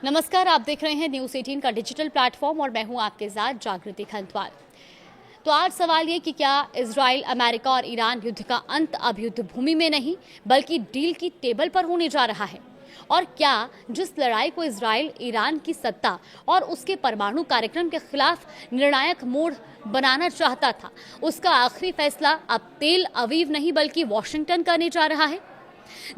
नमस्कार, आप देख रहे हैं न्यूज़ 18 का डिजिटल प्लेटफॉर्म और मैं हूं आपके साथ जागृति खंतवाल। तो आज सवाल ये कि क्या इजराइल, अमेरिका और ईरान युद्ध का अंत अब युद्ध भूमि में नहीं बल्कि डील की टेबल पर होने जा रहा है? और क्या जिस लड़ाई को इजराइल ईरान की सत्ता और उसके परमाणु कार्यक्रम के खिलाफ निर्णायक मोड़ बनाना चाहता था, उसका आखिरी फैसला अब तेल अवीव नहीं बल्कि वॉशिंगटन करने जा रहा है?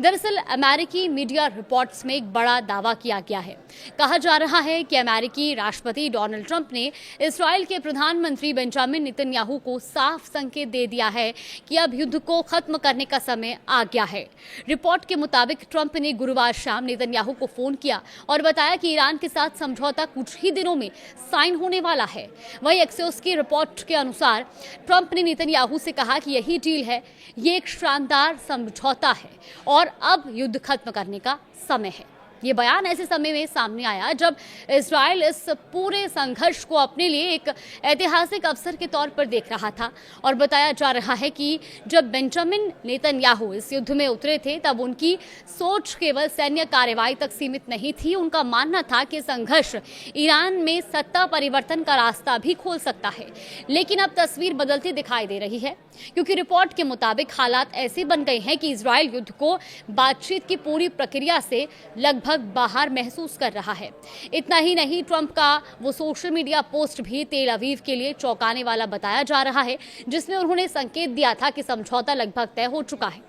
दरअसल अमेरिकी मीडिया रिपोर्ट्स में एक बड़ा दावा किया गया है। कहा जा रहा है कि अमेरिकी राष्ट्रपति डोनाल्ड ट्रंप ने इस्राएल के प्रधानमंत्री बेंजामिन नेतन्याहू को साफ संकेत दे दिया है कि अब युद्ध को खत्म करने का समय आ गया है। रिपोर्ट के मुताबिक ट्रंप ने गुरुवार शाम नेतन्याहू को फोन किया और बताया कि ईरान के साथ समझौता कुछ ही दिनों में साइन होने वाला है। वहीं एक्सियोस की रिपोर्ट के अनुसार ट्रंप ने नेतन्याहू से कहा कि यही डील है, ये एक शानदार समझौता है और अब युद्ध खत्म करने का समय है। ये बयान ऐसे समय में सामने आया जब इजराइल इस पूरे संघर्ष को अपने लिए एक ऐतिहासिक अवसर के तौर पर देख रहा था और बताया जा रहा है कि जब बेंजामिन नेतन्याहू इस युद्ध में उतरे थे तब उनकी सोच केवल सैन्य कार्रवाई तक सीमित नहीं थी। उनका मानना था कि संघर्ष ईरान में सत्ता परिवर्तन का रास्ता भी खोल सकता है। लेकिन अब तस्वीर बदलती दिखाई दे रही है, क्योंकि रिपोर्ट के मुताबिक हालात ऐसे बन गए हैं कि इजराइल युद्ध को बातचीत की पूरी प्रक्रिया से लगभग बाहर महसूस कर रहा है। इतना ही नहीं, ट्रंप का वो सोशल मीडिया पोस्ट भी तेल अवीव के लिए चौंकाने वाला बताया जा रहा है, जिसमें उन्होंने संकेत दिया था कि समझौता लगभग तय हो चुका है।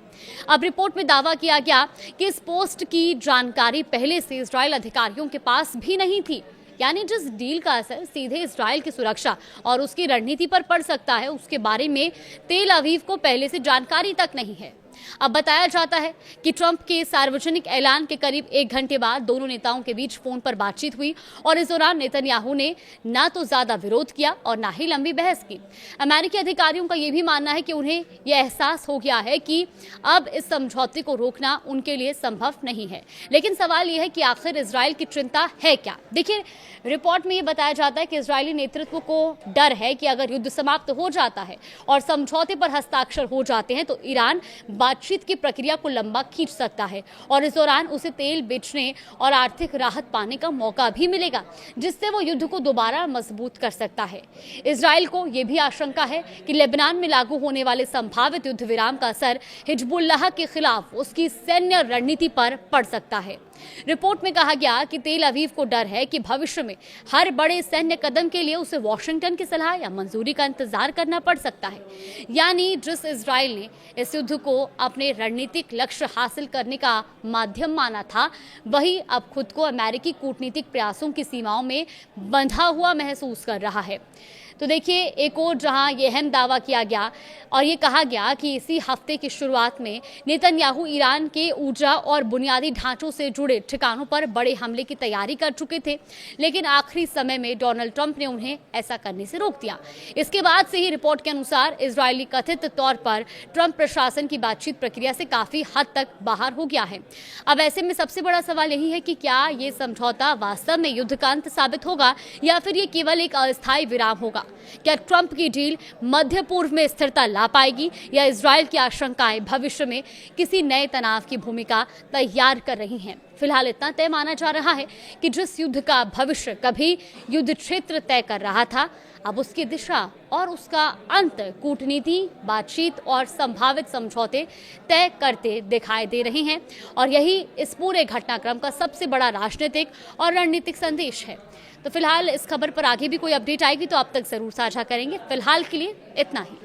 अब रिपोर्ट में दावा किया गया कि इस पोस्ट की जानकारी पहले से इजराइल अधिकारियों के पास भी नहीं थी। यानी जिस डील का असर सीधे इजराइल की सुरक्षा और उसकी रणनीति पर पड़ सकता है, उसके बारे में तेल अवीव को पहले से जानकारी तक नहीं है। अब बताया जाता है कि ट्रंप के सार्वजनिक ऐलान के करीब 1 घंटे बाद दोनों नेताओं के बीच फोन पर बातचीत हुई और इस दौरान नेतन्याहू ने ना तो ज्यादा विरोध किया और ना ही लंबी बहस की। अमेरिकी अधिकारियों का यह भी मानना है कि उन्हें यह एहसास हो गया है कि अब इस समझौते को रोकना उनके लिए संभव नहीं है। लेकिन सवाल यह है कि आखिर इजराइल की चिंता है क्या? देखिए, रिपोर्ट में यह बताया जाता है कि इजरायली नेतृत्व को डर है कि अगर युद्ध समाप्त हो जाता है और समझौते पर हस्ताक्षर हो जाते हैं तो ईरान बातचीत की प्रक्रिया को लंबा खींच सकता है और इस दौरान उसे तेल बेचने और आर्थिक राहत पाने का मौका भी मिलेगा, जिससे वो युद्ध को दोबारा मजबूत कर सकता है। इजराइल को यह भी आशंका है कि लेबनान में लागू होने वाले संभावित युद्ध विराम का असर हिजबुल्लाह के खिलाफ उसकी सैन्य रणनीति पर पड़ सकता है। रिपोर्ट में कहा गया कि तेल अवीव को डर है कि भविष्य में हर बड़े सैन्य कदम के लिए उसे वॉशिंगटन की सलाह या मंजूरी का इंतजार करना पड़ सकता है। यानी जिस इजराइल ने इस युद्ध को अपने रणनीतिक लक्ष्य हासिल करने का माध्यम माना था, वही अब खुद को अमेरिकी कूटनीतिक प्रयासों की सीमाओं में बंधा हुआ महसूस कर रहा है। तो देखिए, एक और जहां यह अहम दावा किया गया और ये कहा गया कि इसी हफ्ते की शुरुआत में नेतन्याहू ईरान के ऊर्जा और बुनियादी ढांचों से जुड़े ठिकानों पर बड़े हमले की तैयारी कर चुके थे, लेकिन आखिरी समय में डोनाल्ड ट्रंप ने उन्हें ऐसा करने से रोक दिया। इसके बाद से ही रिपोर्ट के अनुसार इजरायली कथित तौर पर ट्रंप प्रशासन की बातचीत प्रक्रिया से काफी हद तक बाहर हो गया है। अब ऐसे में सबसे बड़ा सवाल यही है कि क्या ये समझौता वास्तव में युद्ध का अंत साबित होगा या फिर ये केवल एक अस्थायी विराम होगा? क्या ट्रंप की डील मध्य पूर्व में स्थिरता ला पाएगी या इजराइल की आशंकाएं भविष्य में किसी नए तनाव की भूमिका तैयार कर रही हैं? फिलहाल इतना तय माना जा रहा है कि जिस युद्ध का भविष्य कभी युद्ध क्षेत्र तय कर रहा था, अब उसकी दिशा और उसका अंत कूटनीति, बातचीत और संभावित समझौते तय करते दिखाई दे रहे हैं और यही इस पूरे घटनाक्रम का सबसे बड़ा राजनीतिक और रणनीतिक संदेश है। तो फिलहाल इस खबर पर आगे भी कोई अपडेट आएगी तो आप तक जरूर साझा करेंगे। फिलहाल के लिए इतना ही।